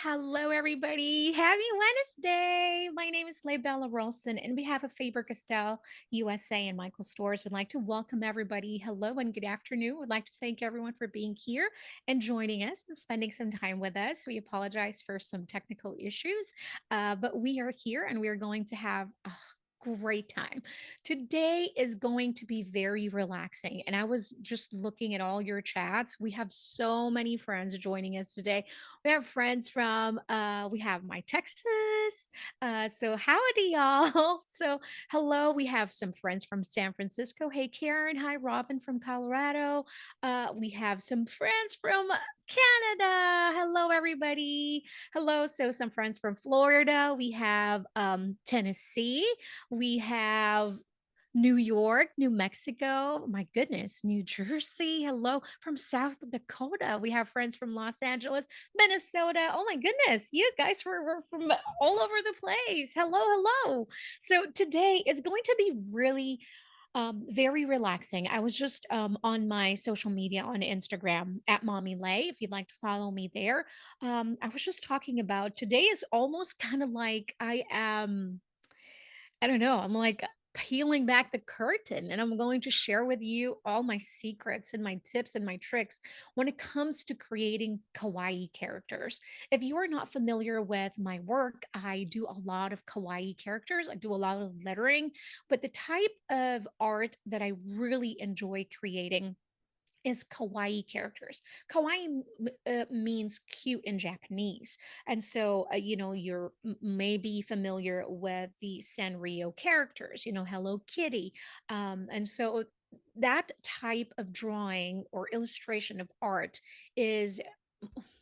Hello, everybody. Happy Wednesday. My name is Bella Rolston, and we have a Faber-Castell USA and Michael Stores. Would like to welcome everybody. Hello and good afternoon. Would like to thank everyone for being here and joining us and spending some time with us. We apologize for some technical issues, but we are here and we are going to have a great time. Today is going to be very relaxing. And I was just looking at all your chats. We have so many friends joining us today. We have friends from we have my Texas. So howdy y'all. So hello, we have some friends from San Francisco. Hey Karen, hi Robin from Colorado. We have some friends from Canada. Hello everybody. Hello. So some friends from Florida. We have Tennessee. We have New York, New Mexico, my goodness, New Jersey. Hello from South Dakota. We have friends from Los Angeles, Minnesota. Oh my goodness, you guys were from all over the place. Hello, hello. So today is going to be really very relaxing. I was just on my social media on Instagram at Mommy Lay. If you'd like to follow me there, I was just talking about today is almost kind of like I don't know. I'm like peeling back the curtain and I'm going to share with you all my secrets and my tips and my tricks when it comes to creating kawaii characters. If you are not familiar with my work, I do a lot of kawaii characters. I do a lot of lettering, but the type of art that I really enjoy creating is kawaii characters. Kawaii means cute in Japanese. And so, you're maybe familiar with the Sanrio characters, Hello Kitty. And so that type of drawing or illustration of art is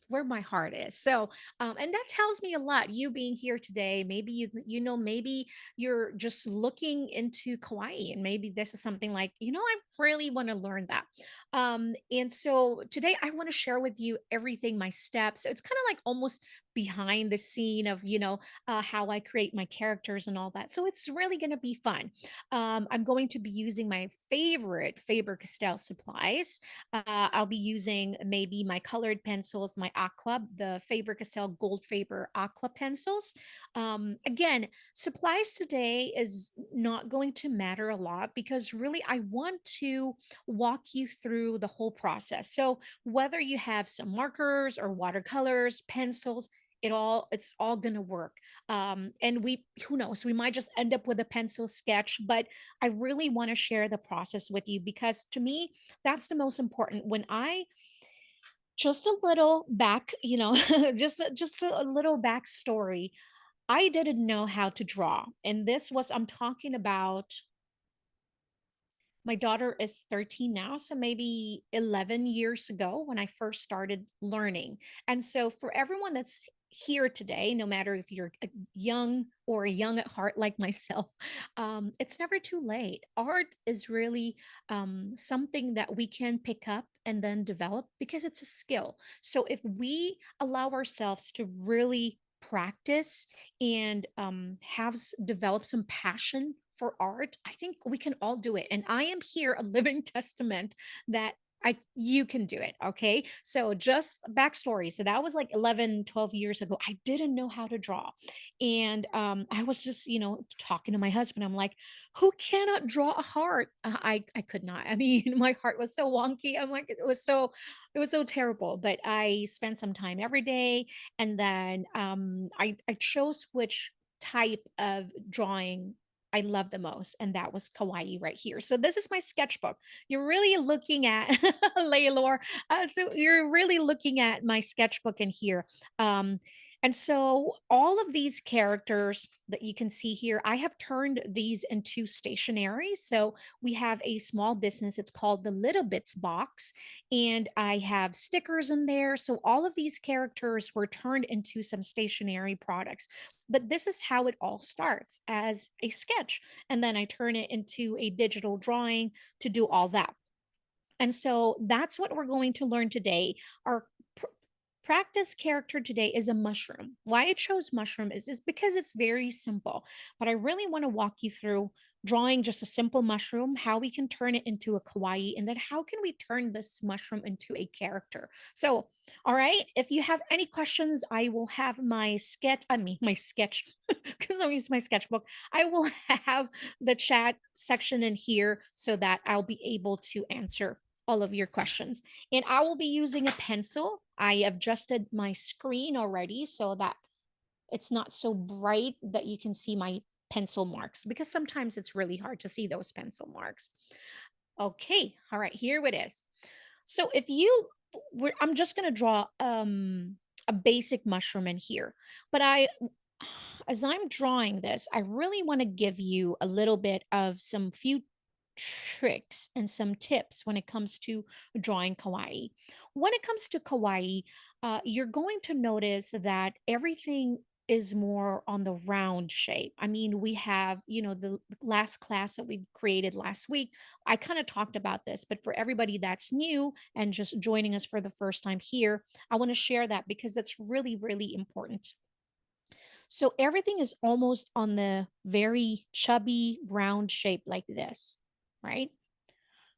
where my heart is. So, and that tells me a lot. You being here today, maybe maybe you're just looking into kawaii, and maybe this is something like, I really want to learn that. And so today I want to share with you everything, my steps. So it's kind of like almost behind the scene of, how I create my characters and all that. So it's really going to be fun. I'm going to be using my favorite Faber-Castell supplies. I'll be using maybe my colored pencils, my Aqua, the Faber-Castell Gold-Faber Aqua pencils. Again, supplies today is not going to matter a lot because really I want to walk you through the whole process. So whether you have some markers or watercolors, pencils, it's all gonna work. And we who knows, we might just end up with a pencil sketch, but I really want to share the process with you because to me, that's the most important. When I just a little back, just a little backstory. I didn't know how to draw, and this was I'm talking about my daughter is 13 now, so maybe 11 years ago when I first started learning. And so, for everyone that's here today, no matter if you're young or young at heart like myself, it's never too late. Art is really something that we can pick up and then develop because it's a skill. So, if we allow ourselves to really practice and develop some passion for art, I think we can all do it. And I am here a living testament that you can do it. Okay. So just backstory. So that was like 11, 12 years ago. I didn't know how to draw. And I was just, talking to my husband. I'm like, who cannot draw a heart? I could not. I mean, my heart was so wonky. I'm like, it was so terrible. But I spent some time every day. And then I chose which type of drawing I love the most, and that was kawaii right here. So this is my sketchbook. You're really looking at Laylor. So you're really looking at my sketchbook in here. And so all of these characters that you can see here, I have turned these into stationery. So we have a small business. It's called the Little Bits Box, and I have stickers in there. So all of these characters were turned into some stationery products. But this is how it all starts as a sketch. And then I turn it into a digital drawing to do all that. And so that's what we're going to learn today. Our pr- practice character today is a mushroom. Why I chose mushroom is because it's very simple. But I really want to walk you through drawing just a simple mushroom, how we can turn it into a kawaii, and then how can we turn this mushroom into a character. So, all right, if you have any questions, I will have my sketch, I mean, my sketch, because I'm using my sketchbook. I will have the chat section in here so that I'll be able to answer all of your questions. And I will be using a pencil. I adjusted my screen already so that it's not so bright that you can see my pencil marks because sometimes it's really hard to see those pencil marks. Okay, all right, here it is. So if you I'm just going to draw a basic mushroom in here. But I as I'm drawing this, I really want to give you a little bit of some few tricks and some tips when it comes to drawing kawaii. When it comes to kawaii, you're going to notice that everything is more on the round shape. I mean, we have, the last class that we created last week, I kind of talked about this, but for everybody that's new and just joining us for the first time here, I want to share that because that's really, really important. So everything is almost on the very chubby round shape like this, right?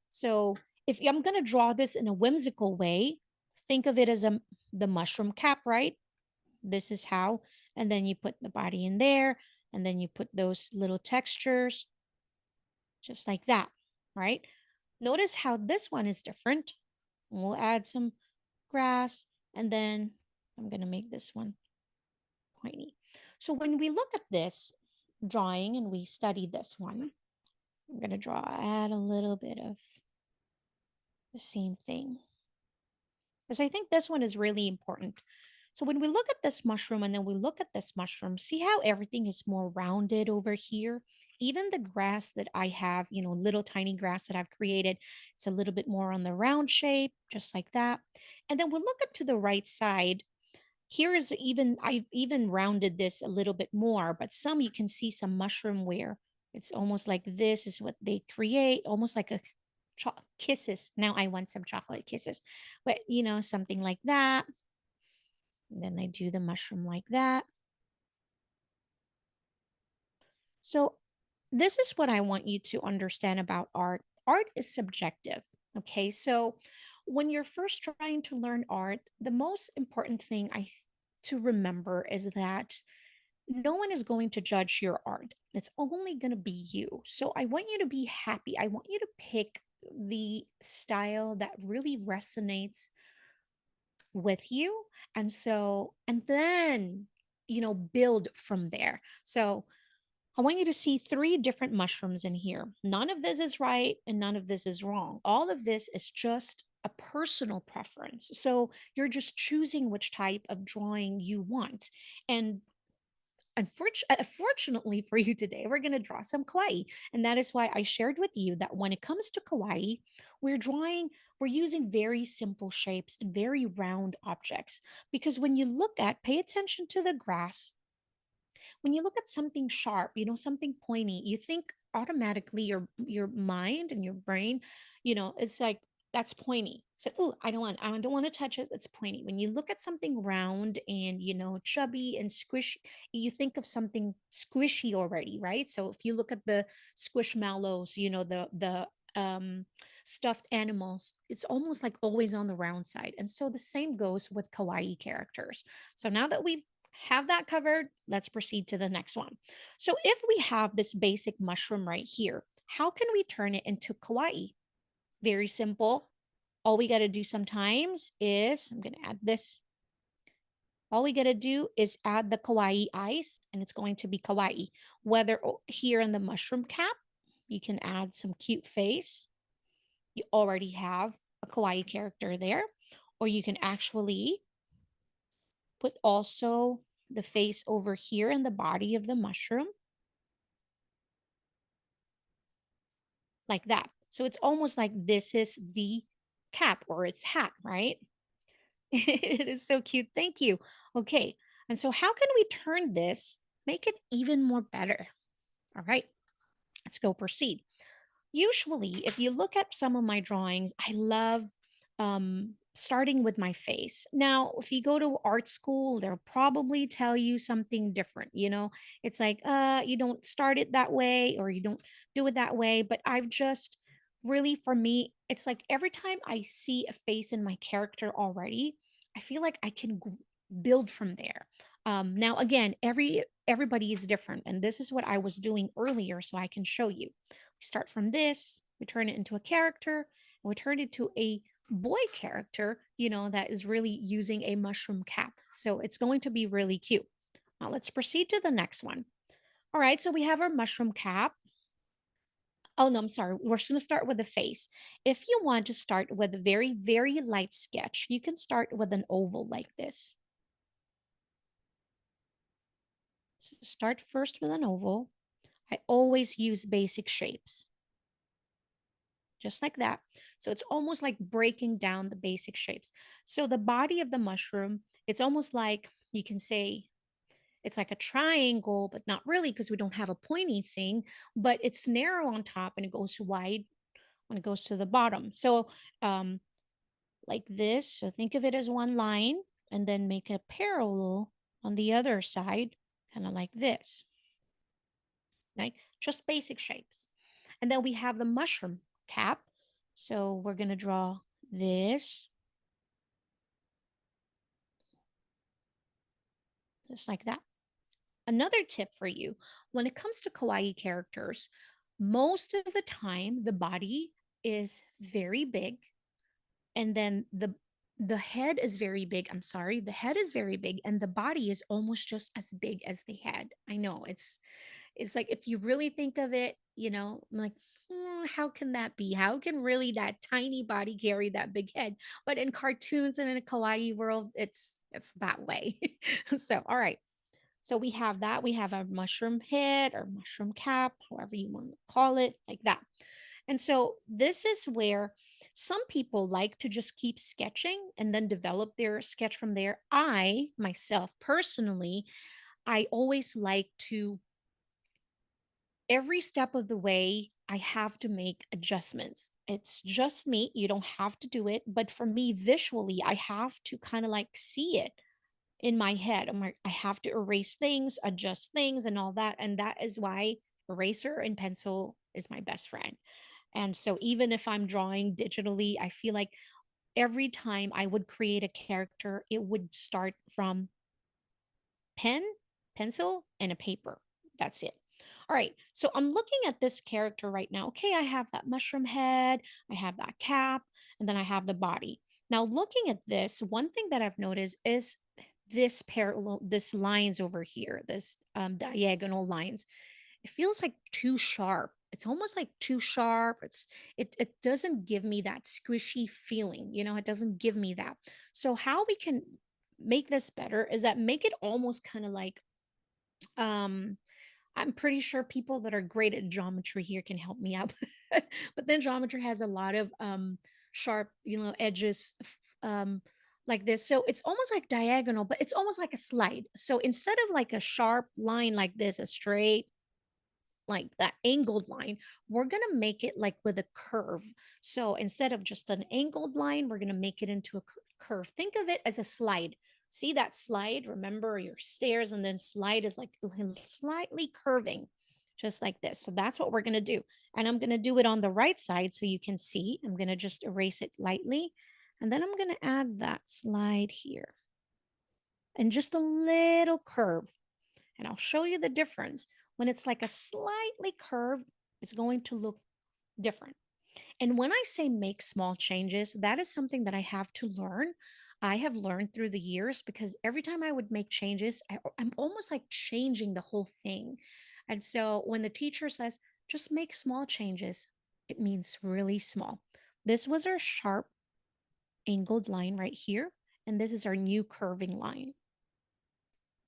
So if I'm going to draw this in a whimsical way, think of it as the mushroom cap, right? This is how, and then you put the body in there, and then you put those little textures just like that, right? Notice how this one is different. We'll add some grass, and then I'm going to make this one pointy. So when we look at this drawing and we study this one, I'm going to add a little bit of the same thing because I think this one is really important. So when we look at this mushroom and then we look at this mushroom, see how everything is more rounded over here? Even the grass that I have, little tiny grass that I've created, it's a little bit more on the round shape, just like that. And then we look at to the right side. Here is I've even rounded this a little bit more, but some you can see some mushroom where it's almost like this is what they create, almost like a kisses. Now I want some chocolate kisses, but something like that. And then I do the mushroom like that. So this is what I want you to understand about art. Art is subjective. Okay. So when you're first trying to learn art, the most important thing to remember is that no one is going to judge your art. It's only going to be you. So I want you to be happy. I want you to pick the style that really resonates with you. And then, build from there. So I want you to see three different mushrooms in here. None of this is right and none of this is wrong. All of this is just a personal preference. So you're just choosing which type of drawing you want. And fortunately for you today, we're going to draw some kawaii. And that is why I shared with you that when it comes to kawaii, we're using very simple shapes and very round objects. Because when you pay attention to the grass, when you look at something sharp, something pointy, you think automatically your mind and your brain, it's like that's pointy. So, oh, I don't want to touch it. It's pointy. When you look at something round and chubby and squishy, you think of something squishy already, right? So if you look at the squishmallows, the stuffed animals, it's almost like always on the round side. And so the same goes with kawaii characters. So now that we've have that covered, let's proceed to the next one. So if we have this basic mushroom right here, how can we turn it into kawaii? Very simple. All we got to do sometimes is, I'm going to add this. All we got to do is add the kawaii eyes and it's going to be kawaii. Whether here in the mushroom cap, you can add some cute face. You already have a kawaii character there. Or you can actually put also the face over here in the body of the mushroom like that. So it's almost like this is the cap or its hat, right? It is so cute. Thank you. Okay. And so how can we turn this, make it even more better? All right. Let's go proceed. Usually, if you look at some of my drawings, I love starting with my face. Now, if you go to art school, they'll probably tell you something different, you know? It's like, you don't start it that way or you don't do it that way, but I've just really for me, it's like every time I see a face in my character already, I feel like I can build from there. Now again, everybody is different and this is what I was doing earlier so I can show you. We start from this, we turn it into a character, and we turn it to a boy character, you know, that is really using a mushroom cap. So it's going to be really cute. Now let's proceed to the next one. All right, so we have our mushroom cap. Oh, no, I'm sorry. We're just going to start with the face. If you want to start with a very, very light sketch, you can start with an oval like this. So start first with an oval. I always use basic shapes, just like that. So it's almost like breaking down the basic shapes. So the body of the mushroom, it's almost like you can say it's like a triangle, but not really because we don't have a pointy thing, but it's narrow on top and it goes wide when it goes to the bottom. So, like this. So think of it as one line and then make a parallel on the other side, kind of like this, like just basic shapes. And then we have the mushroom cap. So we're going to draw this, just like that. Another tip for you when it comes to kawaii characters, most of the time the body is very big and then the head is very big. I'm sorry, the head is very big and the body is almost just as big as the head. I know it's like if you really think of it, you know, I'm like, how can that be? How can really that tiny body carry that big head? But in cartoons and in a kawaii world, it's that way. So, all right. So we have that. We have a mushroom head or mushroom cap, however you want to call it, like that. And so this is where some people like to just keep sketching and then develop their sketch from there. I, myself, personally, I always like to, every step of the way, I have to make adjustments. It's just me. You don't have to do it. But for me, visually, I have to kind of like see it in my head. I'm like, I have to erase things, adjust things, and all that. And that is why eraser and pencil is my best friend. And so even if I'm drawing digitally, I feel like every time I would create a character, it would start from pen, pencil, and a paper. That's it. All right. So I'm looking at this character right now. Okay, I have that mushroom head, I have that cap, and then I have the body. Now, looking at this, one thing that I've noticed is this parallel, this lines over here, this diagonal lines. It feels like too sharp. It's almost like too sharp. It doesn't give me that squishy feeling, you know, it doesn't give me that. So how we can make this better is that make it almost kind of like um I'm pretty sure people that are great at geometry here can help me out. But then geometry has a lot of sharp, you know, edges like this. So it's almost like diagonal, but it's almost like a slide. So instead of like a sharp line like this, a straight like that angled line, we're going to make it like with a curve. So instead of just an angled line, we're going to make it into a curve. Think of it as a slide. See that slide? Remember your stairs and then slide is like slightly curving, just like this. So that's what we're going to do. And I'm going to do it on the right side so you can see. I'm going to just erase it lightly. And then I'm going to add that slide here and just a little curve. And I'll show you the difference. When it's like a slightly curved, it's going to look different. And when I say make small changes, that is something that I have to learn. I have learned through the years because every time I would make changes, I'm almost like changing the whole thing. And so when the teacher says, just make small changes, it means really small. This was our sharp angled line right here. And this is our new curving line.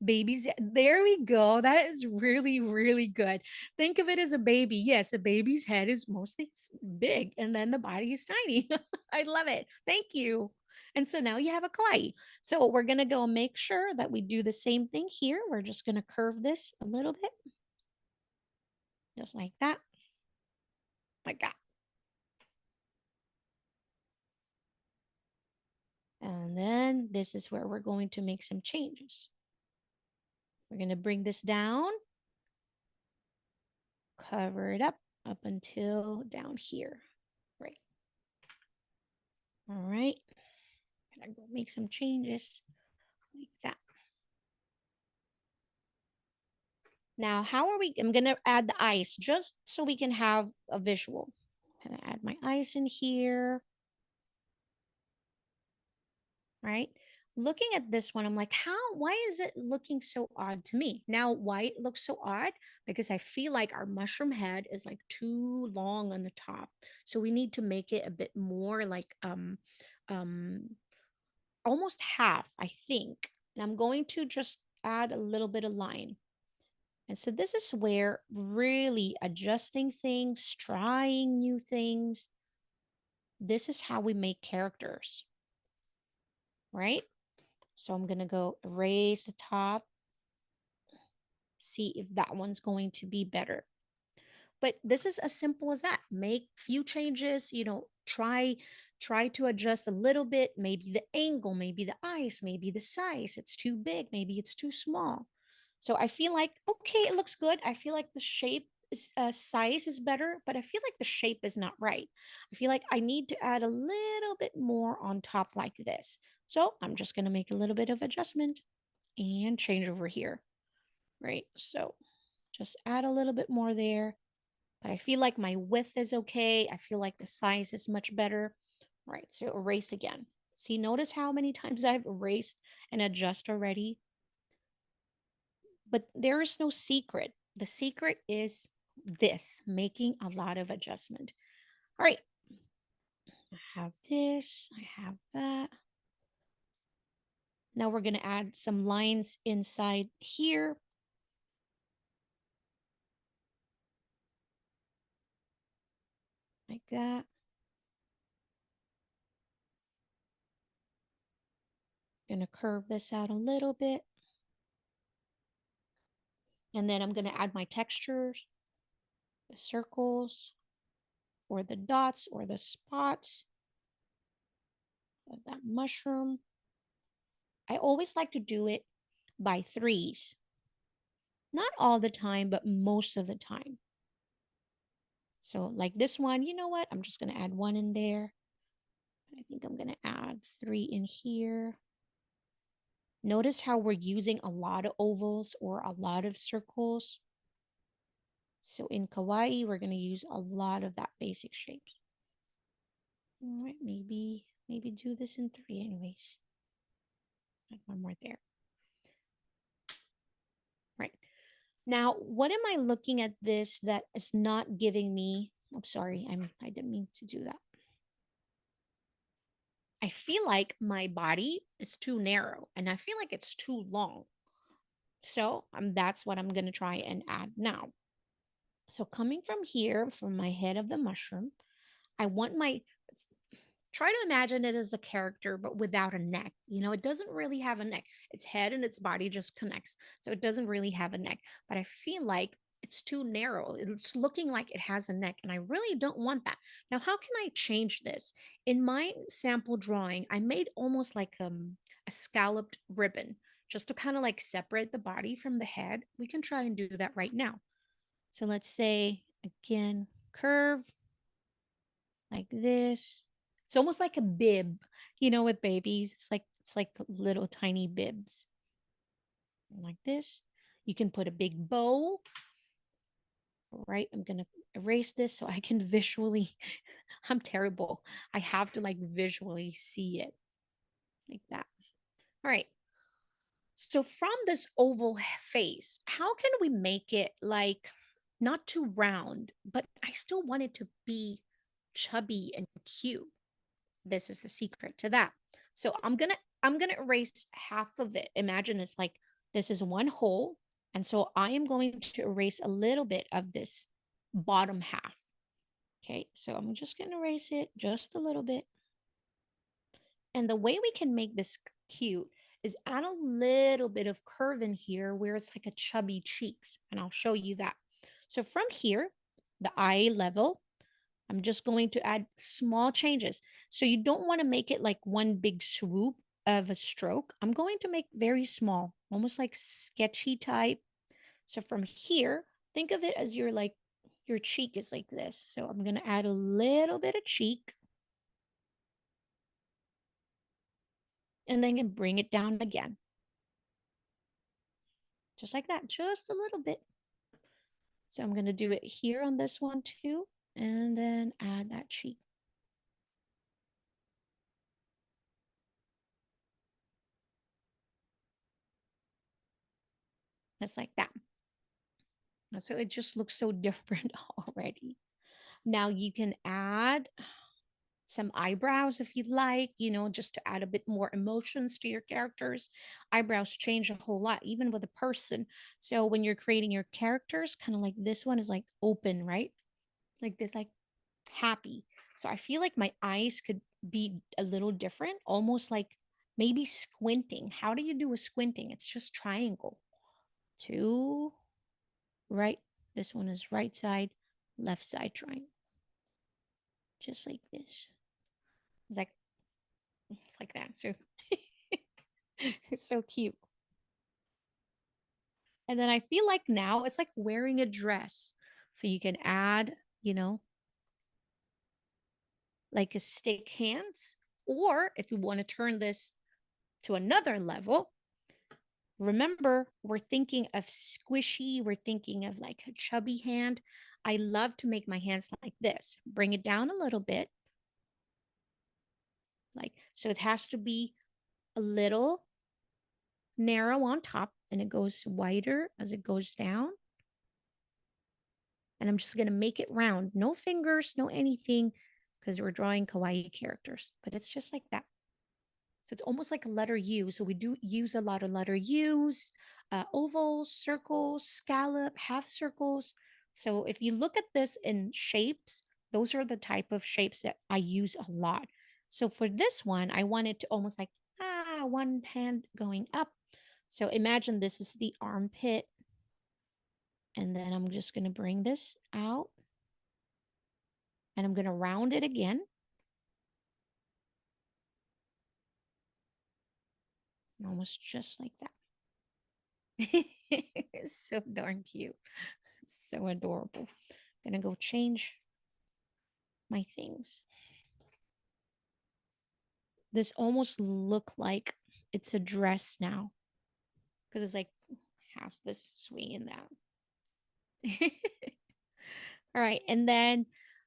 Babies, there we go. That is really, really good. Think of it as a baby. Yes, a baby's head is mostly big and then the body is tiny. I love it. Thank you. And so now you have a kawaii. So we're going to go make sure that we do the same thing here. We're just going to curve this a little bit, just like that, like that. And then this is where we're going to make some changes. We're going to bring this down, cover it up until down here. Right. All right. I'm going to make some changes like that. Now, how are we? I'm going to add the ice just so we can have a visual. I'm going to add my ice in here. Right? Looking at this one, I'm like, why is it looking so odd to me? Now, why it looks so odd? Because I feel like our mushroom head is like too long on the top. So we need to make it a bit more like um almost half, I think. And I'm going to just add a little bit of line. And so this is where really adjusting things, trying new things. This is how we make characters, right? So I'm going to go erase the top, see if that one's going to be better. But this is as simple as that. Make few changes, try to adjust a little bit, maybe the angle, maybe the ice, maybe the size. It's too big, maybe it's too small. So I feel like, okay, it looks good. I feel like the shape is size is better, but I feel like the shape is not right. I feel like I need to add a little bit more on top like this. So I'm just going to make a little bit of adjustment and change over here, right? So just add a little bit more there, but I feel like my width is okay. I feel like the size is much better, right? So erase again. See, notice how many times I've erased and adjust already, but there is no secret. The secret is this, making a lot of adjustment. All right, I have this, I have that. Now we're going to add some lines inside here. Like that. Going to curve this out a little bit. And then I'm going to add my textures, the circles, or the dots, or the spots of that mushroom. I always like to do it by threes. Not all the time, but most of the time. So like this one, you know what? I'm just going to add one in there. I think I'm going to add three in here. Notice how we're using a lot of ovals or a lot of circles. So in Kawaii, we're going to use a lot of that basic shapes. All right, maybe do this in three anyways. Add one more there. Right. Now, what am I looking at this that is not giving me? I'm sorry, I didn't mean to do that. I feel like my body is too narrow and I feel like it's too long. So that's what I'm going to try and add now. So coming from here, from my head of the mushroom, I want my, try to imagine it as a character, but without a neck. It doesn't really have a neck. Its head and its body just connects. So it doesn't really have a neck. But I feel like it's too narrow. It's looking like it has a neck. And I really don't want that. Now, how can I change this? In my sample drawing, I made almost like a scalloped ribbon just to kind of like separate the body from the head. We can try and do that right now. So let's say, again, curve like this. It's almost like a bib, with babies. It's like little tiny bibs. Like this. You can put a big bow. Right? I'm going to erase this so I can visually I'm terrible. I have to like visually see it. Like that. All right. So from this oval face, how can we make it like not too round, but I still want it to be chubby and cute? This is the secret to that. So I'm gonna erase half of it. Imagine it's like this is one hole. And so I am going to erase a little bit of this bottom half. Okay, so I'm just gonna erase it just a little bit. And the way we can make this cute is add a little bit of curve in here where it's like a chubby cheeks. And I'll show you that. So from here, the eye level, I'm just going to add small changes. So you don't want to make it like one big swoop of a stroke. I'm going to make very small, almost like sketchy type. So from here, think of it as your cheek is like this. So I'm going to add a little bit of cheek and then bring it down again. Just like that, just a little bit. So I'm going to do it here on this one too, and then add that cheek. Just like that. So it just looks so different already. Now you can add some eyebrows if you'd like, just to add a bit more emotions to your characters. Eyebrows change a whole lot, even with a person. So when you're creating your characters, kind of like this one is like open, right? Like this, like happy. So I feel like my eyes could be a little different, almost like maybe squinting. How do you do a squinting? It's just triangle. Two, right. This one is right side, left side triangle. Just like this. It's like it's like that. So it's so cute. And then I feel like now it's like wearing a dress. So you can add, like a stick hands. Or if you want to turn this to another level, remember, we're thinking of squishy, we're thinking of like a chubby hand. I love to make my hands like this. Bring it down a little bit. Like, so it has to be a little narrow on top and it goes wider as it goes down. And I'm just going to make it round. No fingers, no anything, because we're drawing kawaii characters. But it's just like that. So it's almost like a letter U. So we do use a lot of letter U's, ovals, circles, scallop, half circles. So if you look at this in shapes, those are the type of shapes that I use a lot. So for this one, I wanted to almost like, one hand going up. So imagine this is the armpit. And then I'm just going to bring this out. And I'm going to round it again. Almost just like that. It's so darn cute. It's so adorable. I'm gonna go change my things. This almost look like it's a dress now because it's like has this swing in that. All right, and then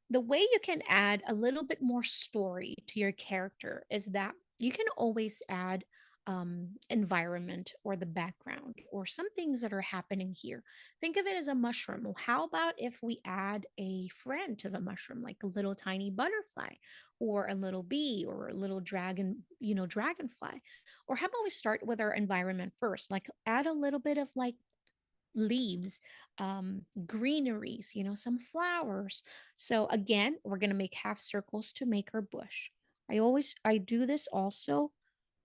the way you can add a little bit more story to your character is that you can always add environment or the background or some things that are happening here. Think of it as a mushroom. Well, how about if we add a friend to the mushroom, like a little tiny butterfly or a little bee or a little dragon, dragonfly? Or how about we start with our environment first? Like add a little bit of like leaves, greeneries, some flowers. So again, we're going to make half circles to make our bush. I do this also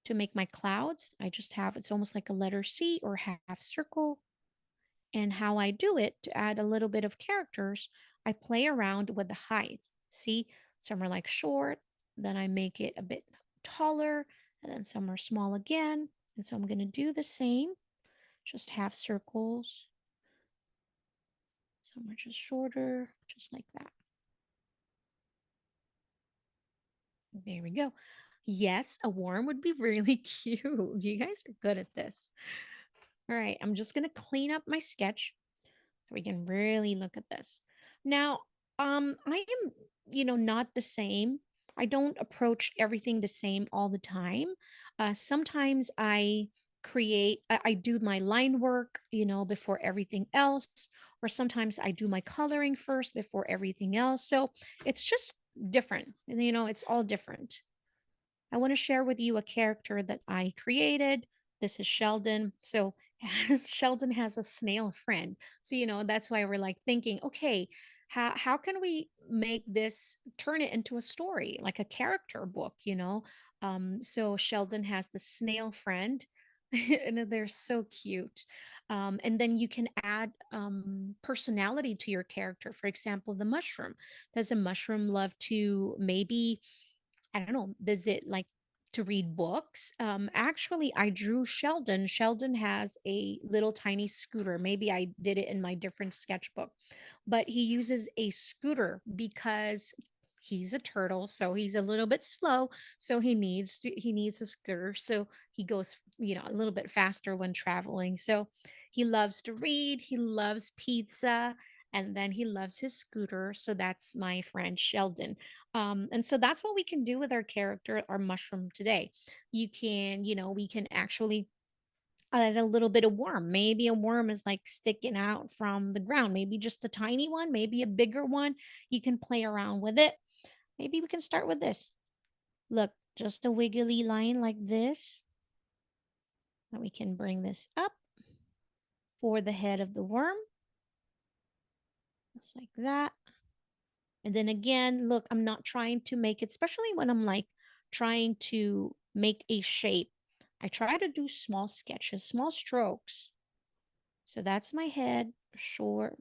to make my clouds. I just have, it's almost like a letter C or half circle. And how I do it to add a little bit of characters, I play around with the height. See, some are like short, then I make it a bit taller, and then some are small again. And so I'm going to do the same, just half circles. Some are just shorter, just like that. There we go. Yes, a worm would be really cute. You guys are good at this. All right, I'm just going to clean up my sketch so we can really look at this. Now, I am, not the same. I don't approach everything the same all the time. Sometimes I do my line work, before everything else, or sometimes I do my coloring first before everything else. So it's just different. It's all different. I want to share with you a character that I created. This is Sheldon. So Sheldon has a snail friend. So, that's why we're like thinking, okay, how can we make this turn it into a story, like a character book, So Sheldon has the snail friend. And they're so cute. And then you can add personality to your character. For example, the mushroom. Does a mushroom love to maybe, I don't know, does it like to read books? Actually, I drew Sheldon. Sheldon has a little tiny scooter. Maybe I did it in my different sketchbook, but he uses a scooter because he's a turtle, so he's a little bit slow. So he needs a scooter. So he goes, a little bit faster when traveling. So he loves to read, he loves pizza, and then he loves his scooter. So that's my friend Sheldon. And so that's what we can do with our character, our mushroom today. We can actually add a little bit of worm. Maybe a worm is like sticking out from the ground, maybe just a tiny one, maybe a bigger one. You can play around with it. Maybe we can start with this. Look, just a wiggly line like this. And we can bring this up for the head of the worm, just like that. And then again, look, I'm not trying to make it, especially when I'm like trying to make a shape. I try to do small sketches, small strokes. So that's my head, short.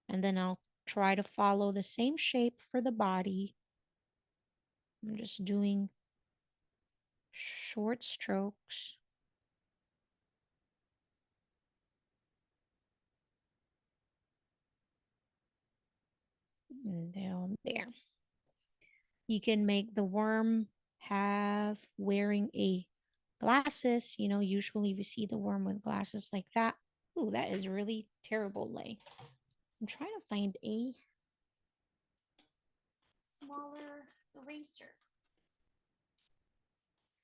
And then I'll try to follow the same shape for the body. I'm just doing short strokes. And down there. You can make the worm have wearing a glasses. Usually we see the worm with glasses like that. Ooh, that is really terrible lay. I'm trying to find a smaller eraser.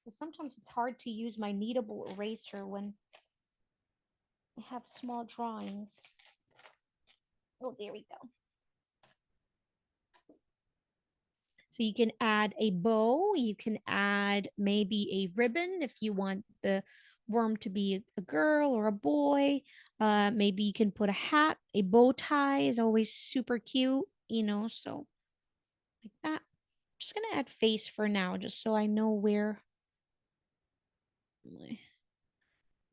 But sometimes it's hard to use my kneadable eraser when I have small drawings. Oh, there we go. So you can add a bow, you can add maybe a ribbon if you want the worm to be a girl or a boy. Maybe you can put a hat, a bow tie is always super cute, so like that. I'm just gonna add face for now, just so I know where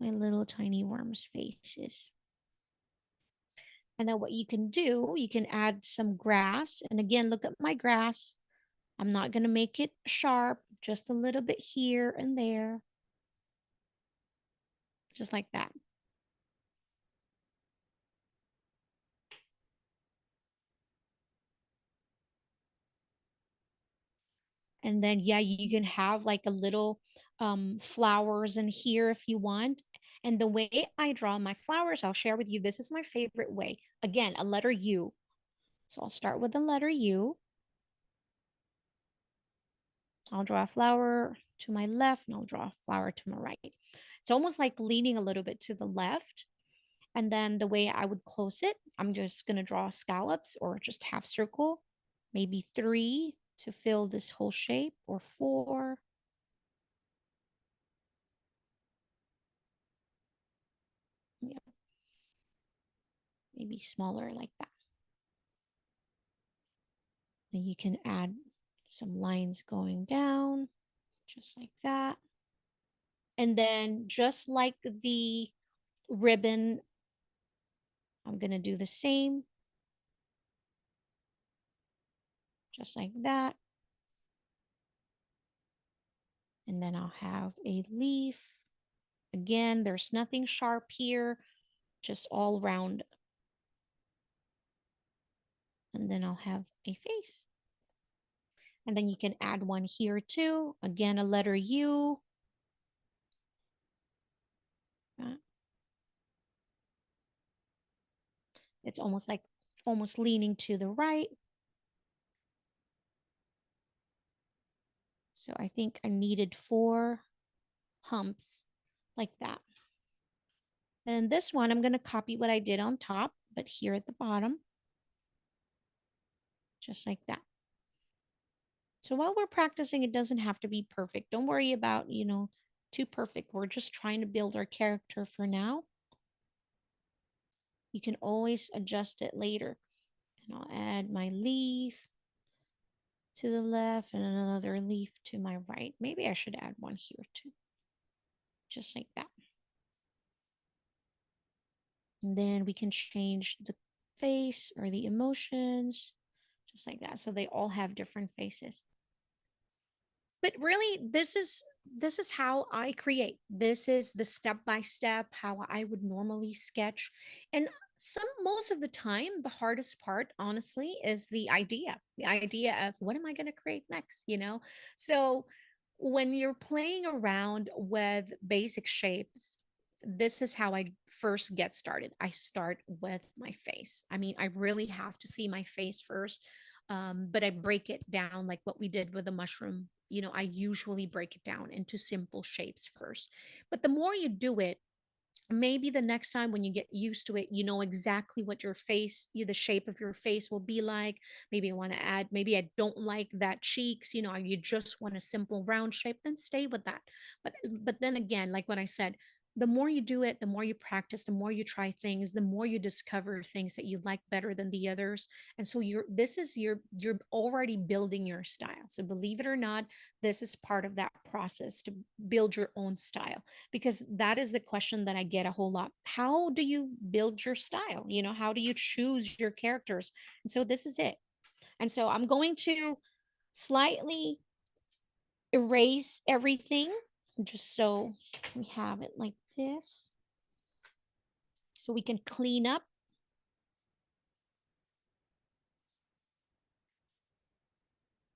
my little tiny worm's face is. And then what you can do, you can add some grass. And again, look at my grass. I'm not going to make it sharp, just a little bit here and there, just like that. And then, yeah, you can have like a little flowers in here if you want. And the way I draw my flowers, I'll share with you. This is my favorite way. Again, a letter U. So I'll start with the letter U. I'll draw a flower to my left and I'll draw a flower to my right. It's almost like leaning a little bit to the left. And then the way I would close it, I'm just going to draw scallops or just half circle, maybe 3 to fill this whole shape, or 4. Yeah, maybe smaller like that. Then you can add some lines going down, just like that. And then just like the ribbon, I'm going to do the same, just like that. And then I'll have a leaf. Again, there's nothing sharp here, just all round. And then I'll have a face. And then you can add one here too. Again, a letter U. It's almost leaning to the right. So I think I needed 4 humps like that. And this one, I'm going to copy what I did on top, but here at the bottom, just like that. So while we're practicing, it doesn't have to be perfect. Don't worry about, too perfect. We're just trying to build our character for now. You can always adjust it later. And I'll add my leaf to the left and another leaf to my right. Maybe I should add one here too. just like that. And then we can change the face or the emotions, just like that. So they all have different faces. But really, this is how I create. This is the step by step how I would normally sketch. And some most of the time, the hardest part, honestly, is the idea of what am I going to create next. So when you're playing around with basic shapes, this is how I first get started. I start with my face. I mean, I really have to see my face first, but I break it down like what we did with the mushroom. I usually break it down into simple shapes first. But the more you do it, maybe the next time when you get used to it, you know exactly what your face, the shape of your face will be like. Maybe I want to add, maybe I don't like that cheeks, you just want a simple round shape, then stay with that. But then again, like what I said, the more you do it, the more you practice, the more you try things, the more you discover things that you like better than the others. And so you're already building your style. So believe it or not, this is part of that process to build your own style, because that is the question that I get a whole lot. How do you build your style? How do you choose your characters? And so this is it. And so I'm going to slightly erase everything just so we have it like this, so we can clean up.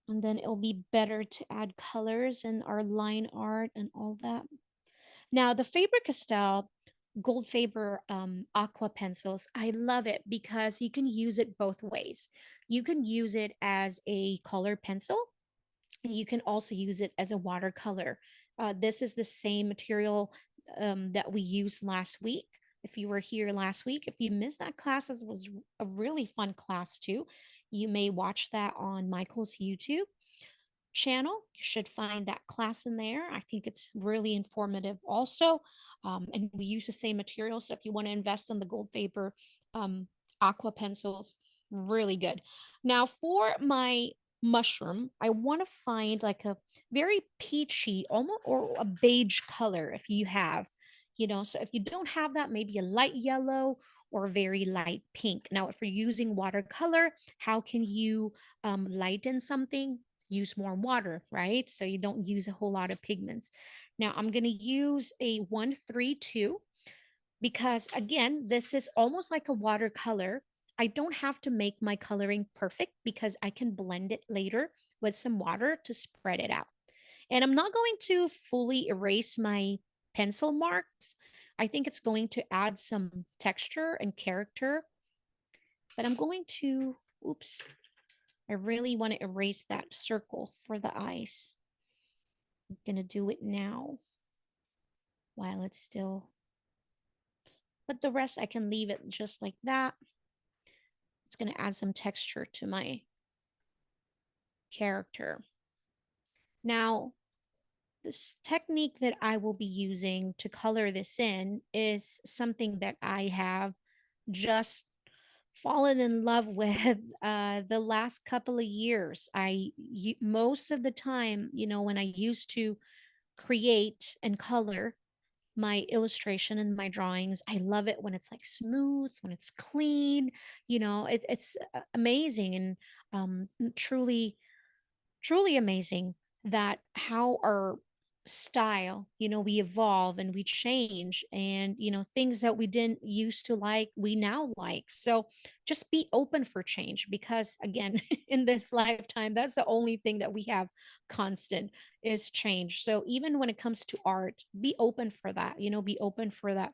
And then it'll be better to add colors and our line art and all that. Now, the Faber-Castell Gold-Faber Aqua pencils, I love it because you can use it both ways. You can use it as a color pencil. You can also use it as a watercolor. This is the same material that we used last week. If you were here last week, if you missed that class, it was a really fun class too. You may watch that on Michael's YouTube channel. You should find that class in there. I think it's really informative also. And we use the same material. So if you want to invest in the Gold-Faber um, Aqua pencils, really good. Now for my mushroom, I want to find like a very peachy, almost or a beige color if you have, so if you don't have that, maybe a light yellow or a very light pink. Now, if you're using watercolor, how can you lighten something? Use more water, right? So you don't use a whole lot of pigments. Now I'm going to use a 132 because again, this is almost like a watercolor. I don't have to make my coloring perfect because I can blend it later with some water to spread it out. And I'm not going to fully erase my pencil marks. I think it's going to add some texture and character, but I'm going to, oops, I really want to erase that circle for the eyes. I'm going to do it now while it's still, but the rest I can leave it just like that. It's going to add some texture to my character. Now, this technique that I will be using to color this in is something that I have just fallen in love with the last couple of years. Most of the time, when I used to create and color my illustration and my drawings, I love it when it's like smooth, when it's clean. It's amazing and truly truly amazing that how our style, we evolve and we change, and things that we didn't used to like we now like. So just be open for change, because again, in this lifetime, that's the only thing that we have constant is change. So even when it comes to art, be open for that, be open for that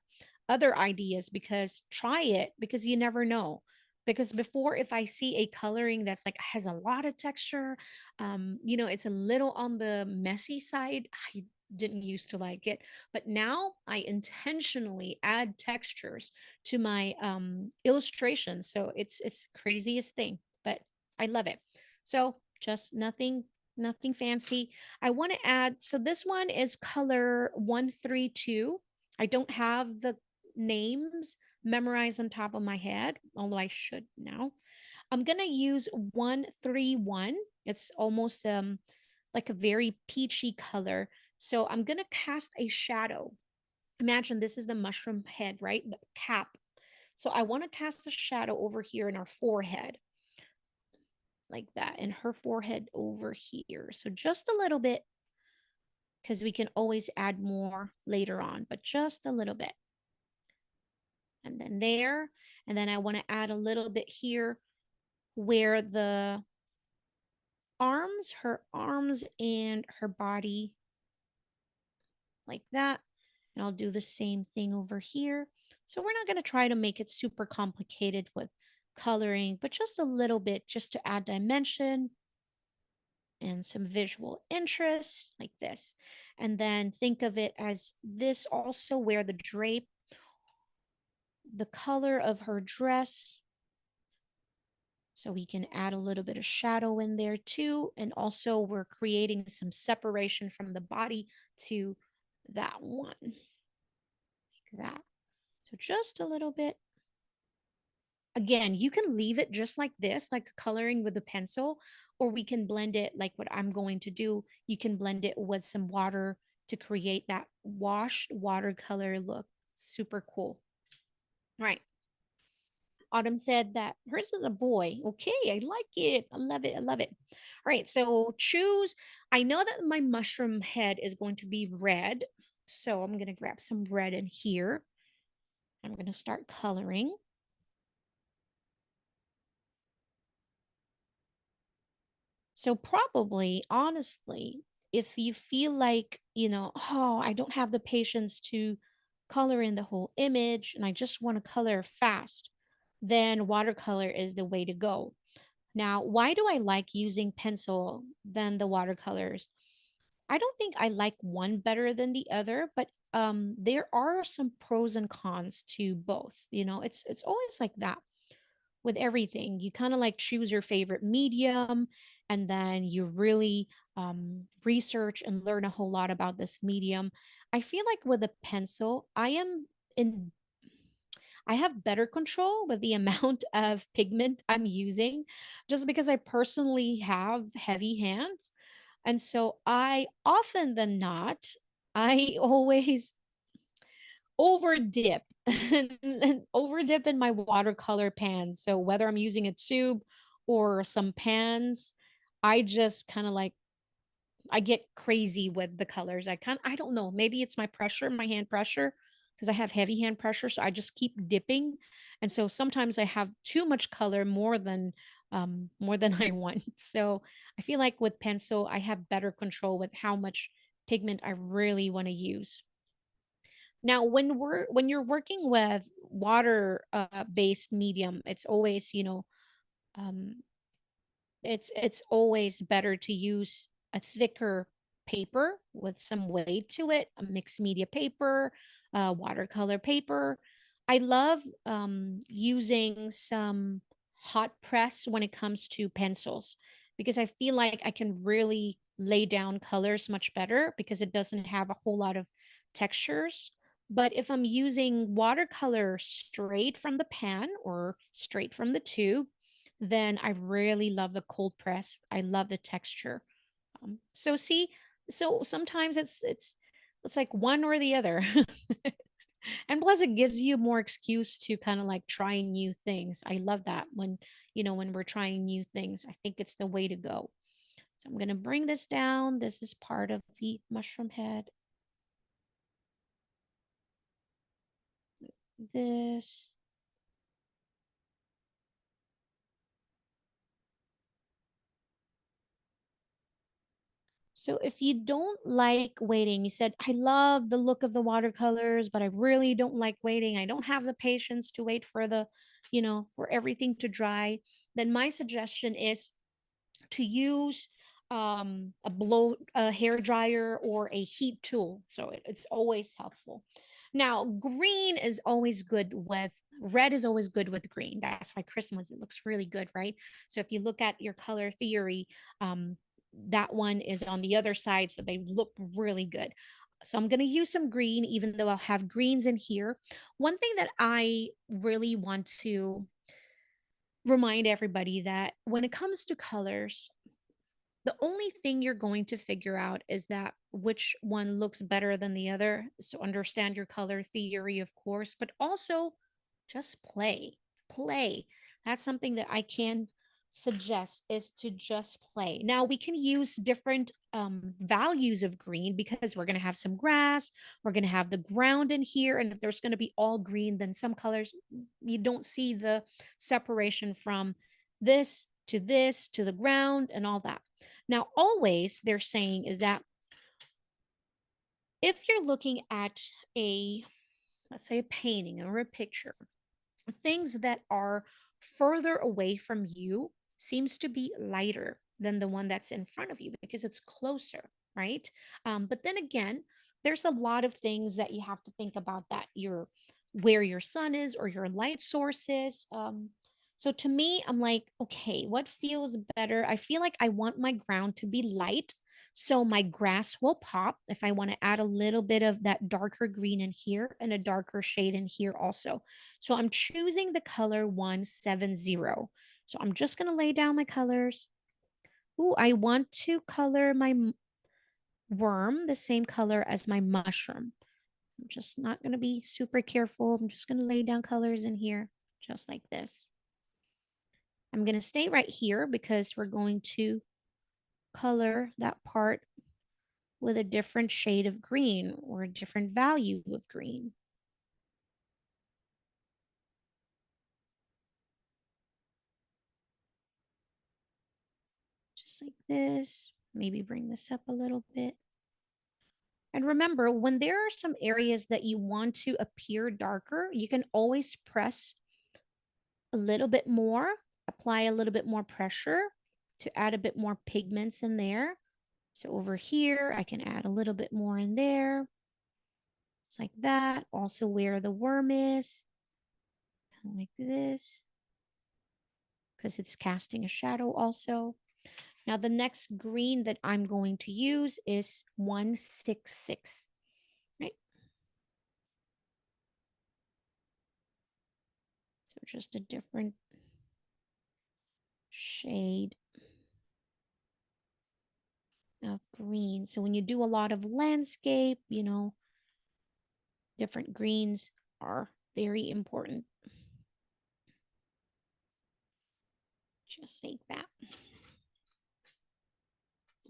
other ideas, because try it, because you never know. Because before, if I see a coloring that's like has a lot of texture, it's a little on the messy side, I didn't used to like it, but now I intentionally add textures to my illustrations. So it's craziest thing, but I love it. So just nothing fancy. I want to add, so this one is color 132. I don't have the names memorized on top of my head, although I should now. I'm gonna use 131. It's almost like a very peachy color. So I'm gonna cast a shadow Imagine this is the mushroom head, right? The cap. So I want to cast a shadow over here in our forehead, like that, and her forehead over here. So just a little bit, because we can always add more later on, but just a little bit. And then there, and then I want to add a little bit here where the arms, her arms and her body, like that. And I'll do the same thing over here. So we're not going to try to make it super complicated with coloring, but just a little bit just to add dimension and some visual interest like this. And then think of it as this also where the drape, the color of her dress. So we can add a little bit of shadow in there too. And also we're creating some separation from the body to that one, like that. So just a little bit. Again, you can leave it just like this, like coloring with a pencil, or we can blend it like what I'm going to do. You can blend it with some water to create that washed watercolor look. Super cool. Right. Autumn said that hers is a boy. Okay, I like it. I love it. I love it. All right, so choose. I know that my mushroom head is going to be red. So I'm going to grab some red in here. I'm going to start coloring. So probably, honestly, if you feel like, oh, I don't have the patience to color in the whole image and I just want to color fast, then watercolor is the way to go. Now, why do I like using pencil than the watercolors? I don't think I like one better than the other, but there are some pros and cons to both. It's always like that with everything. You kind of like choose your favorite medium, and then you really research and learn a whole lot about this medium. I feel like with a pencil, in I have better control with the amount of pigment I'm using just because I personally have heavy hands. And so I often than not, I always over dip and over dip in my watercolor pans. So whether I'm using a tube or some pans, I just kind of like I get crazy with the colors. I don't know, maybe it's my pressure, my hand pressure, because I have heavy hand pressure, so I just keep dipping. And so sometimes I have too much color more than I want. So I feel like with pencil, I have better control with how much pigment I really want to use. Now, when you're working with water based medium, it's always, um, it's always better to use a thicker paper with some weight to it, a mixed media paper, watercolor paper. I love using some hot press when it comes to pencils because I feel like I can really lay down colors much better because it doesn't have a whole lot of textures. But if I'm using watercolor straight from the pan or straight from the tube, then I really love the cold press. I love the texture. So see, so sometimes it's like one or the other. And plus it gives you more excuse to kind of like trying new things. I love that when we're trying new things. I think it's the way to go. So I'm going to bring this down. This is part of the mushroom head. This. So if you don't like waiting, you said, I love the look of the watercolors, but I really don't like waiting. I don't have the patience to wait for for everything to dry. Then my suggestion is to use a hair dryer or a heat tool. So it's always helpful. Now, green is always good with red is always good with green. That's why Christmas it looks really good, right? So if you look at your color theory, that one is on the other side, so they look really good. So I'm going to use some green, even though I'll have greens in here. One thing that I really want to remind everybody that when it comes to colors, The only thing you're going to figure out is that which one looks better than the other. So understand your color theory, of course, but also just play. Play. That's something that I can suggest is to just play. Now we can use different values of green because we're going to have some grass, we're going to have the ground in here, and if there's going to be all green, then some colors you don't see the separation from this to the ground and all that. Now, always they're saying is that if you're looking at a, let's say, a painting or a picture, things that are further away from you seems to be lighter than the one that's in front of you because it's closer, right? But then again, there's a lot of things that you have to think about that your where your sun is or your light source is. So to me, I'm like, okay, what feels better? I feel like I want my ground to be light. So my grass will pop if I want to add a little bit of that darker green in here and a darker shade in here also. So I'm choosing the color 170. So I'm just going to lay down my colors. Ooh, I want to color my worm the same color as my mushroom. I'm just not going to be super careful. I'm just going to lay down colors in here just like this. I'm going to stay right here because we're going to color that part with a different shade of green or a different value of green. Just like this. Maybe bring this up a little bit. And remember, when there are some areas that you want to appear darker, you can always press a little bit more, apply a little bit more pressure to add a bit more pigments in there. So over here, I can add a little bit more in there. Just like that. Also where the worm is, kind of like this, because it's casting a shadow also. Now the next green that I'm going to use is 166, right? So just a different shade of green. So when you do a lot of landscape, different greens are very important. Just like that.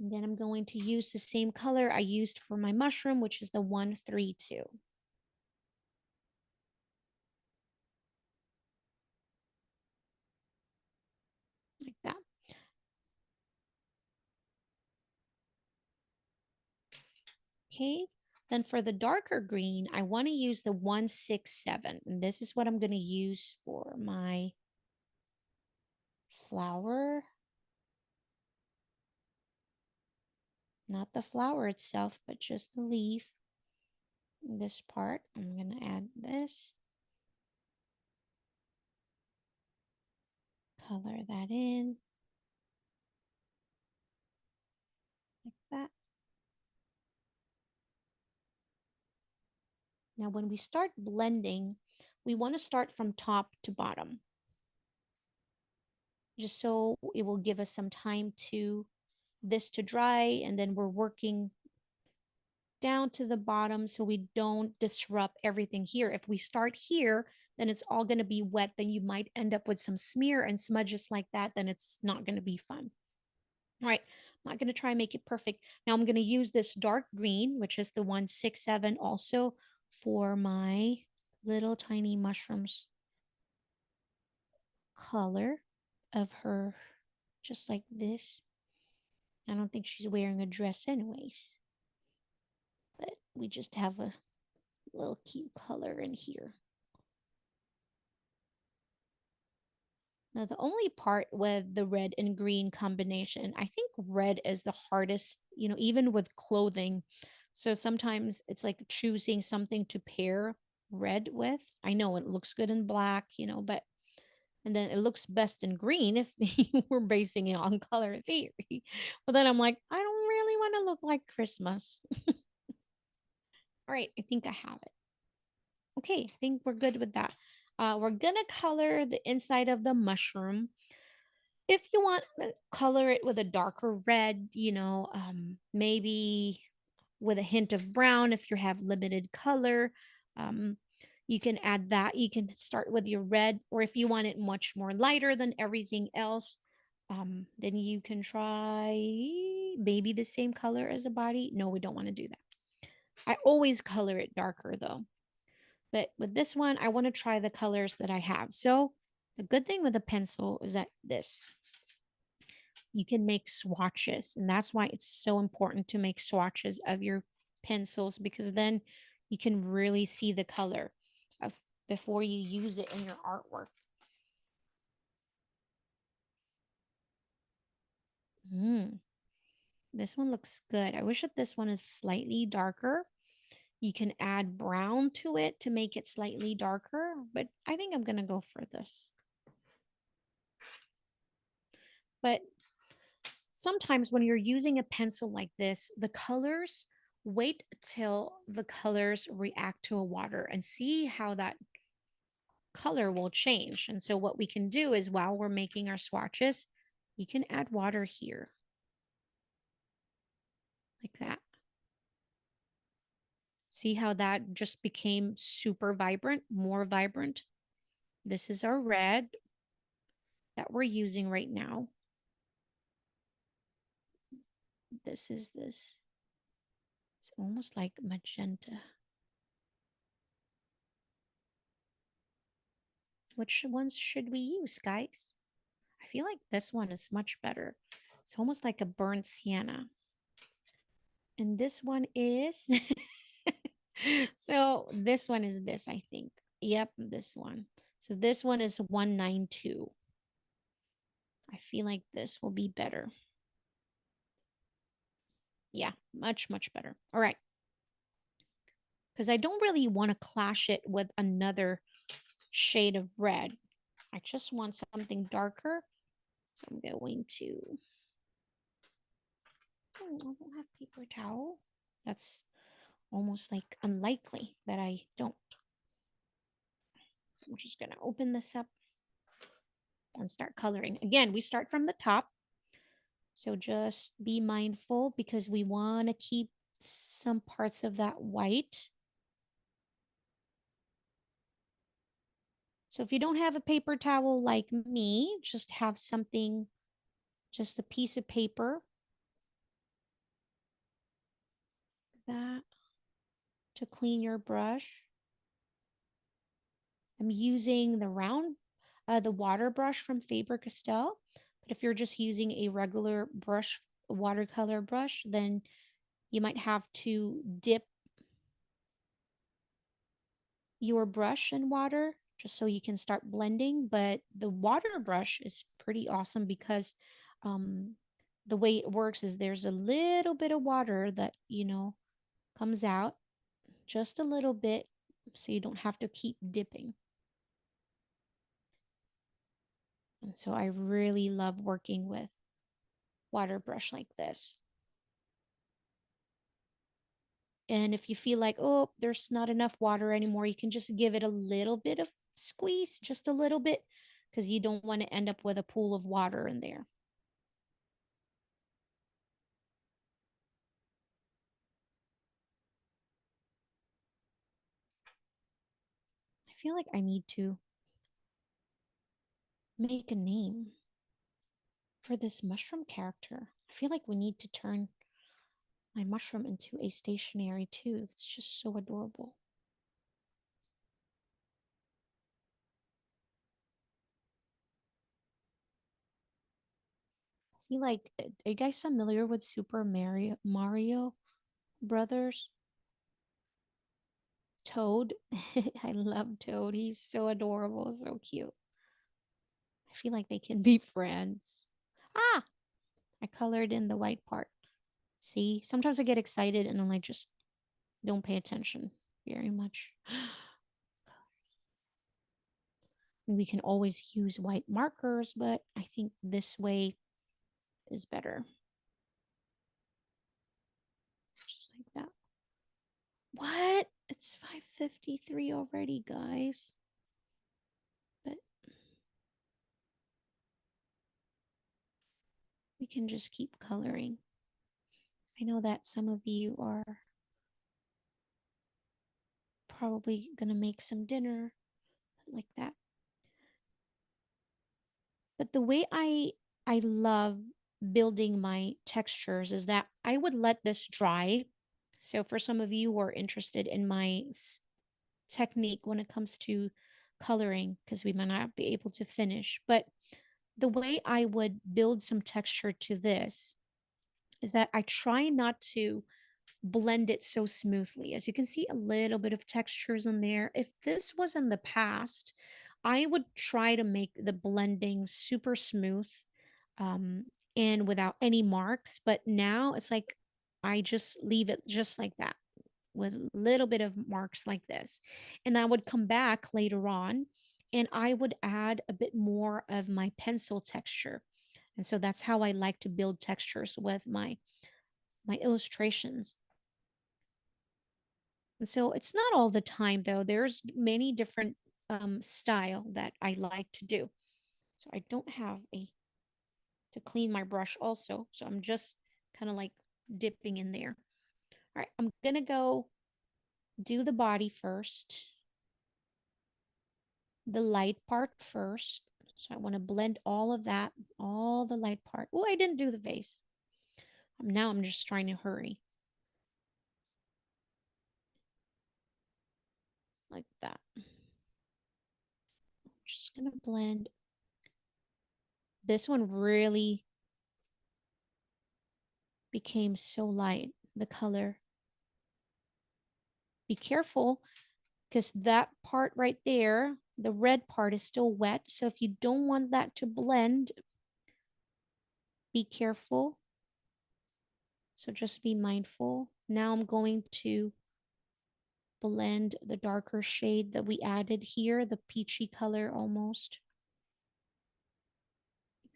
And then I'm going to use the same color I used for my mushroom, which is the 132. Like that. Okay. Then for the darker green, I want to use the 167. And this is what I'm going to use for my flower. Not the flower itself, but just the leaf. This part, I'm going to add this. Color that in. Like that. Now, when we start blending, we want to start from top to bottom, just so it will give us some time to this to dry, and then we're working down to the bottom so we don't disrupt everything here. If we start here, then it's all going to be wet. Then you might end up with some smear and smudges like that. Then it's not going to be fun. All right, I'm not going to try and make it perfect. Now I'm going to use this dark green, which is the 167 also for my little tiny mushrooms color of her, just like this. I don't think she's wearing a dress anyways, but we just have a little cute color in here. Now, the only part with the red and green combination, I think red is the hardest, even with clothing. So sometimes it's like choosing something to pair red with. I know it looks good in black, but and then it looks best in green if we're basing it on color theory. But then I'm like, I don't really want to look like Christmas. All right, I think I have it. Okay, I think we're good with that. We're gonna color the inside of the mushroom. If you want to color it with a darker red, maybe with a hint of brown if you have limited color, um, you can add that. You can start with your red, or if you want it much more lighter than everything else, then you can try maybe the same color as the body. No, we don't want to do that. I always color it darker though. But with this one, I want to try the colors that I have. So the good thing with a pencil is that you can make swatches. And that's why it's so important to make swatches of your pencils, because then you can really see the color of before you use it in your artwork. This one looks good. I wish that this one is slightly darker. You can add brown to it to make it slightly darker, but I think I'm going to go for this. But sometimes when you're using a pencil like this, the colors, wait till the colors react to a water and see how that color will change. And so what we can do is while we're making our swatches, you can add water here like that. See how that just became super vibrant, more vibrant? This is our red that we're using right now. This is this. It's almost like magenta. Which ones should we use, guys? I feel like this one is much better. It's almost like a burnt sienna. And this one is so this one is this, I think. Yep, this one. So this one is 192. I feel like this will be better. Yeah, much, much better. All right. Because I don't really want to clash it with another shade of red. I just want something darker. So I'm going to, I don't have paper towel. That's almost like unlikely that I don't. So I'm just going to open this up and start coloring. Again, we start from the top. So just be mindful because we want to keep some parts of that white. So if you don't have a paper towel like me, just have something, just a piece of paper. That to clean your brush. I'm using the water brush from Faber-Castell. But if you're just using a regular brush, watercolor brush, then you might have to dip your brush in water just so you can start blending. But the water brush is pretty awesome because um, the way it works is there's a little bit of water that, comes out just a little bit so you don't have to keep dipping. And so I really love working with water brush like this. And if you feel like, oh, there's not enough water anymore, you can just give it a little bit of squeeze, just a little bit, because you don't want to end up with a pool of water in there. I feel like I need to make a name for this mushroom character. I feel like we need to turn my mushroom into a stationery too. It's just so adorable. I feel like, are you guys familiar with Super Mario Brothers? Toad. I love Toad. He's so adorable, so cute. I feel like they can be friends. Ah, I colored in the white part. See, sometimes I get excited and then I just don't pay attention very much. We can always use white markers, but I think this way is better. Just like that. What? It's 5:53 already, guys. But we can just keep coloring. I know that some of you are probably gonna make some dinner like that. But the way I love building my textures is that I would let this dry. So for some of you who are interested in my technique when it comes to coloring, because we might not be able to finish, but the way I would build some texture to this is that I try not to blend it so smoothly. As you can see, a little bit of textures in there. If this was in the past, I would try to make the blending super smooth, um, and without any marks. But now it's like I just leave it just like that with a little bit of marks like this. And I would come back later on and I would add a bit more of my pencil texture. And so that's how I like to build textures with my illustrations. And so it's not all the time though. There's many different style that I like to do. So I don't have a to clean my brush also. So I'm just kind of like dipping in there. All right, I'm gonna go do the body first, the light part first. So I want to blend all of that, all the light part. Oh, I didn't do the face. Now I'm just trying to hurry like that. Just gonna blend. This one really became so light, the color. Be careful because that part right there, the red part is still wet. So if you don't want that to blend, be careful. So just be mindful. Now I'm going to blend the darker shade that we added here, the peachy color almost.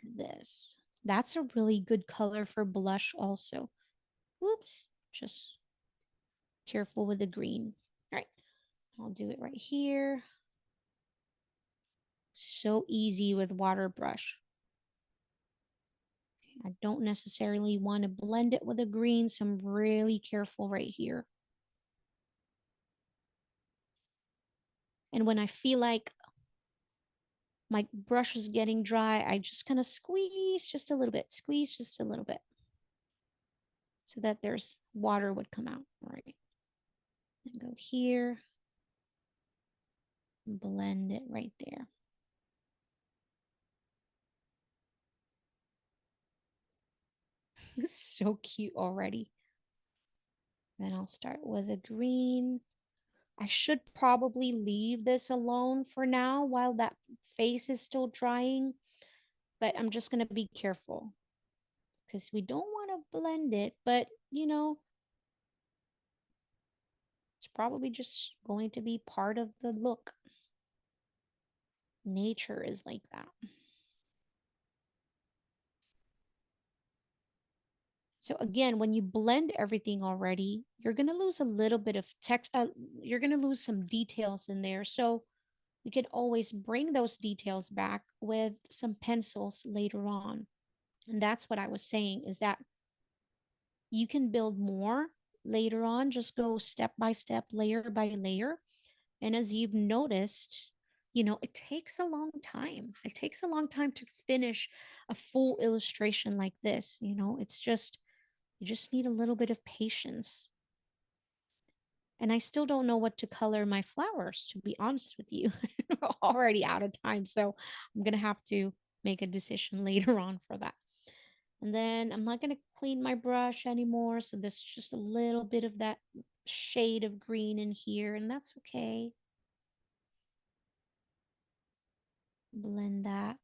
Like this. That's a really good color for blush also. Whoops, just careful with the green. All right, I'll do it right here. So easy with water brush. I don't necessarily want to blend it with a green, so I'm really careful right here. And when I feel like my brush is getting dry, I just kind of squeeze just a little bit, squeeze just a little bit so that there's water would come out. All right. And go here, blend it right there. This is so cute already. Then I'll start with a green. I should probably leave this alone for now while that face is still drying, but I'm just going to be careful because we don't want to blend it, but you know, it's probably just going to be part of the look. Nature is like that. So again, when you blend everything already, you're going to lose a little bit of text. You're going to lose some details in there. So we can always bring those details back with some pencils later on. And that's what I was saying is that you can build more later on. Just go step by step, layer by layer. And as you've noticed, you know, it takes a long time. It takes a long time to finish a full illustration like this. You know, it's just, you just need a little bit of patience. And I still don't know what to color my flowers, to be honest with you. We're already out of time. So I'm going to have to make a decision later on for that. And then I'm not going to clean my brush anymore. So there's just a little bit of that shade of green in here, and that's okay. Blend that.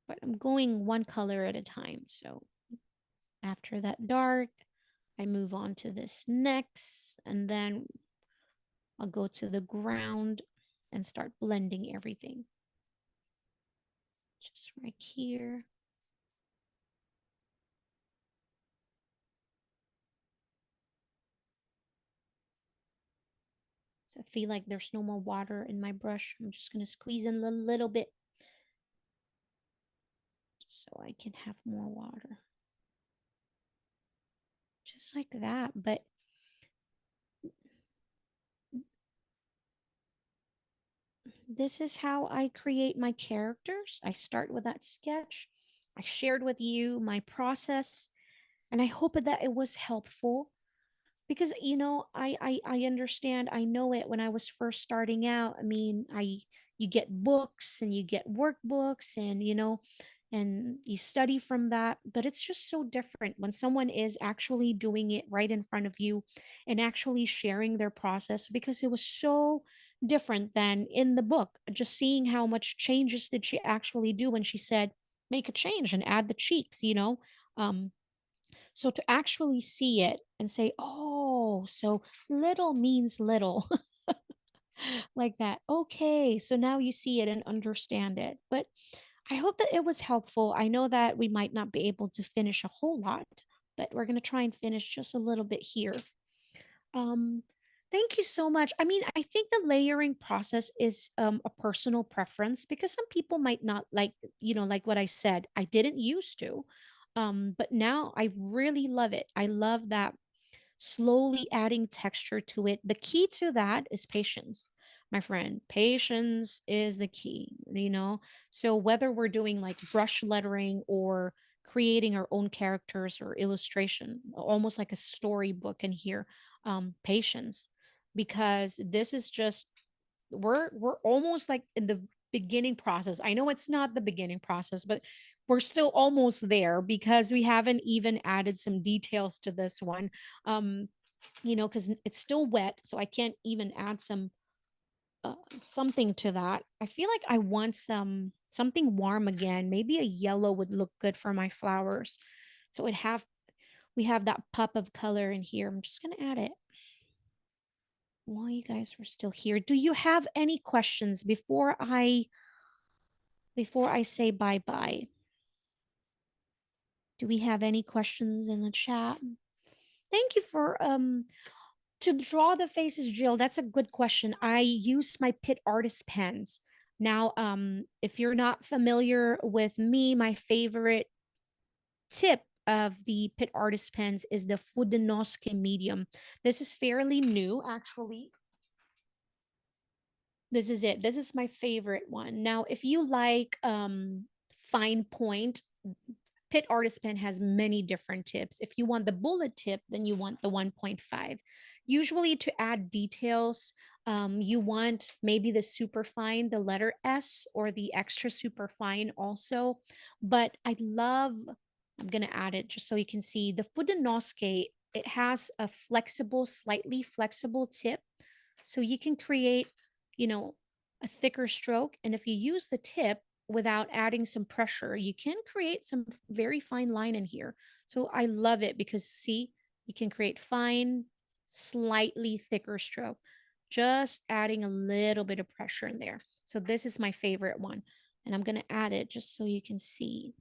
But I'm going one color at a time. So after that dark, I move on to this next, and then I'll go to the ground and start blending everything. Just right here. So I feel like there's no more water in my brush. I'm just going to squeeze in a little bit. so I can have more water. Just like that. But this is how I create my characters. I start with that sketch. I shared with you my process, and I hope that it was helpful because I understand. I know it when I was first starting out. I mean, I you get books and you get workbooks, and and you study from that, but it's just so different when someone is actually doing it right in front of you and actually sharing their process, because it was so different than in the book. Just seeing how much changes did she actually do when she said make a change and add the cheeks. um so to actually see it and say, oh, so little means little, like that. Okay, so now you see it and understand it. But I hope that it was helpful. I know that we might not be able to finish a whole lot, but we're going to try and finish just a little bit here. Um, Thank you so much. I mean, I think the layering process is a personal preference because some people might not like what I said. I didn't used to. But now I really love it. I love that slowly adding texture to it. The key to that is patience, my friend. Patience is the key. So whether we're doing like brush lettering or creating our own characters or illustration, almost like a storybook in here, patience, because this is just we're almost like in the beginning process. I know it's not the beginning process, but we're still almost there because we haven't even added some details to this one. um because it's still wet, so I can't even add uh, something to that. I feel like I want something warm again. Maybe a yellow would look good for my flowers, so we have that pop of color in here. I'm just gonna add it while you guys were still here. Do you have any questions before I say bye bye? Do we have any questions in the chat? Thank you for to draw the faces, Jill. That's a good question. I use my Pit Artist pens. Now, if you're not familiar with me, my favorite tip of the Pit Artist pens is the Fudenoske medium. This is fairly new, actually. This is it. This is my favorite one. Now, if you like fine point, Pit Artist Pen has many different tips. If you want the bullet tip, then you want the 1.5. Usually to add details, you want maybe the super fine, the letter S, or the extra super fine also. But I'm going to add it just so you can see the Fudenoske. It has a flexible, slightly flexible tip. So you can create, you know, a thicker stroke. And if you use the tip, without adding some pressure, you can create some very fine line in here. So I love it because see, you can create fine, slightly thicker stroke, just adding a little bit of pressure in there. So this is my favorite one. And I'm going to add it just so you can see.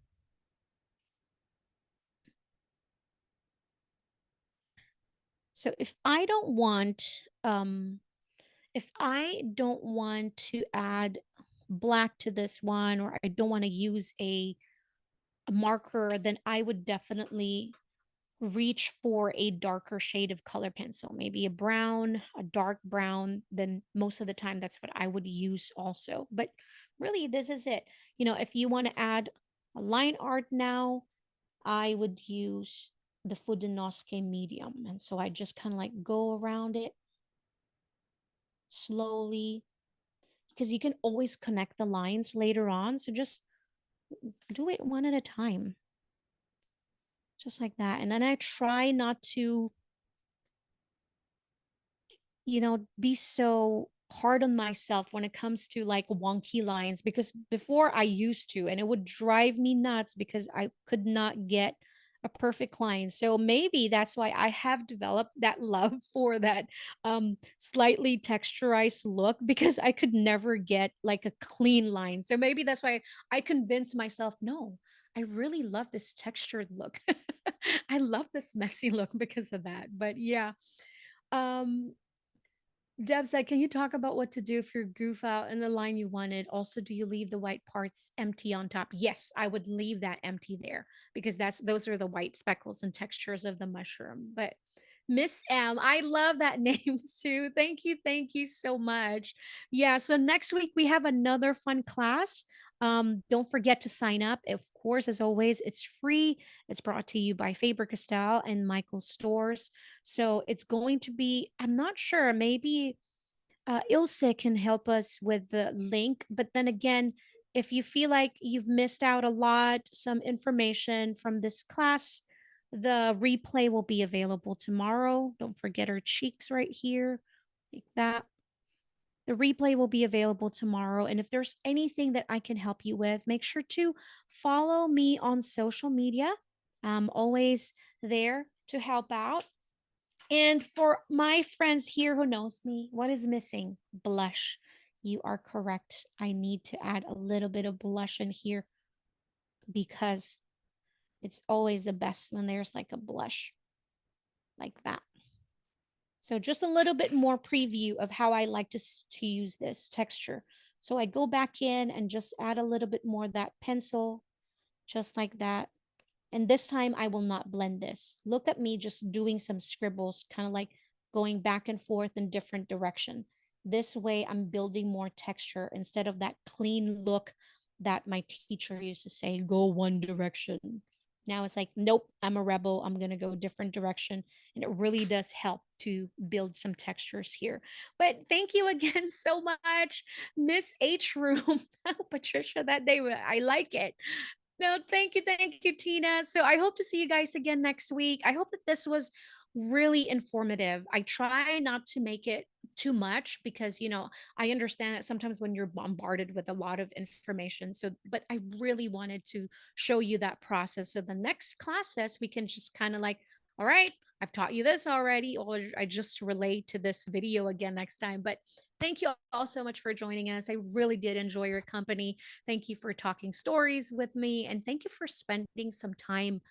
So if I don't want to add black to this one, or I don't want to use a marker, then I would definitely reach for a darker shade of color pencil, maybe a brown, a dark brown. Then most of the time, that's what I would use also. But really, this is it. If you want to add a line art now, I would use the Fudenoske medium. And so I just kind of like go around it slowly because you can always connect the lines later on. So just do it one at a time, just like that. And then I try not to, be so hard on myself when it comes to like wonky lines, because before I used to, and it would drive me nuts because I could not get a perfect line. So maybe that's why I have developed that love for that slightly texturized look, because I could never get like a clean line. So maybe that's why I convinced myself, no, I really love this textured look. I love this messy look because of that. But yeah. Um Deb said, "Can you talk about what to do if you goof out in the line you wanted? Also, do you leave the white parts empty on top?" Yes, I would leave that empty there because those are the white speckles and textures of the mushroom. But Miss M, I love that name, Sue. Thank you so much. Yeah, so next week we have another fun class. Don't forget to sign up. Of course, as always, it's free. It's brought to you by Faber-Castell and Michael Stores. So it's going to be, I'm not sure, maybe Ilse can help us with the link. But then again, if you feel like you've missed out a lot, some information from this class, the replay will be available tomorrow. Don't forget our cheeks right here, like that. The replay will be available tomorrow. And if there's anything that I can help you with, make sure to follow me on social media. I'm always there to help out. And for my friends here who knows me, what is missing? Blush. You are correct. I need to add a little bit of blush in here because it's always the best when there's like a blush like that. So just a little bit more preview of how I like to use this texture. So I go back in and just add a little bit more of that pencil, just like that. And this time I will not blend this. Look at me just doing some scribbles, kind of like going back and forth in different direction. This way I'm building more texture instead of that clean look that my teacher used to say, go one direction. Now it's like, nope, I'm a rebel. I'm going to go a different direction. And it really does help to build some textures here. But thank you again so much, Miss H Room. Patricia, that day, I like it. No, thank you, Tina. So I hope to see you guys again next week. I hope that this was really informative. I try not to make it too much because, I understand that sometimes when you're bombarded with a lot of information. So, but I really wanted to show you that process. So the next classes, we can just kind of like, all right, I've taught you this already, or I just relate to this video again next time. But thank you all so much for joining us. I really did enjoy your company. Thank you for talking stories with me. And thank you for spending some time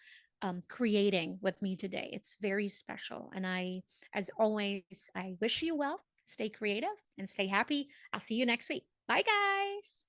creating with me today. It's very special. And as always, I wish you well. Stay creative and stay happy. I'll see you next week. Bye, guys.